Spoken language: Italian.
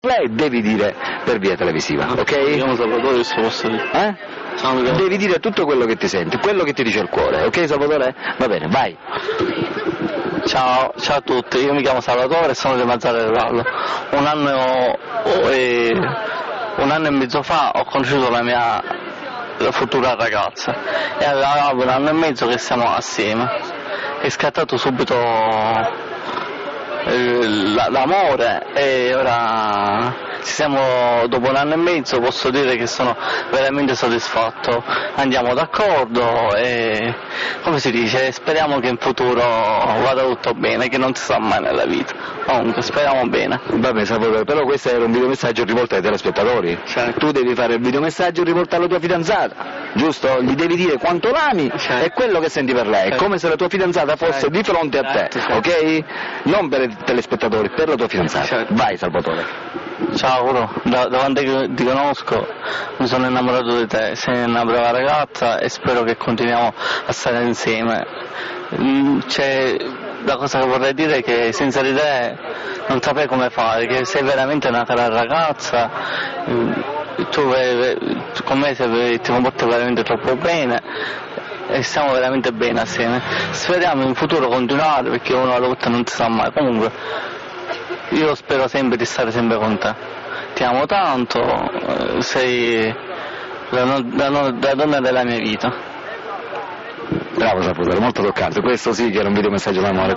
lei devi dire per via televisiva, ok? Mi chiamo Salvatore, questo posso dire. Devi dire tutto quello che ti senti, quello che ti dice il cuore, ok Salvatore? Va bene, vai. Ciao a tutti, io mi chiamo Salvatore e sono di Mazzara del Vallo. Un anno e mezzo fa ho conosciuto la mia futura ragazza e avevamo un anno e mezzo che siamo assieme. È scattato subito l'amore e ora dopo un anno e mezzo posso dire che sono veramente soddisfatto, andiamo d'accordo e come si dice, speriamo che in futuro vada tutto bene, che non si sa mai nella vita, comunque speriamo bene. Vabbè Salvatore, però questo era un videomessaggio rivolto ai telespettatori, certo. Tu devi fare il videomessaggio rivolto alla tua fidanzata, giusto? Gli devi dire quanto l'ami certo. E quello che senti per lei, certo. come se la tua fidanzata fosse certo. di fronte a te, certo. ok? Non per i telespettatori, per la tua fidanzata. Certo. Vai Salvatore. Ciao Curo, da quando ti conosco mi sono innamorato di te, sei una brava ragazza e spero che continuiamo a stare insieme. La cosa che vorrei dire è che senza di te non saprei come fare, che sei veramente una cara ragazza, tu con me ti comporti veramente troppo bene e stiamo veramente bene assieme. Speriamo in futuro continuare perché uno alla volta non si sa mai, comunque io spero sempre di stare sempre con te, ti amo tanto, sei la donna della mia vita. Bravo Salvatore, molto toccante, questo sì che era un videomessaggio d'amore.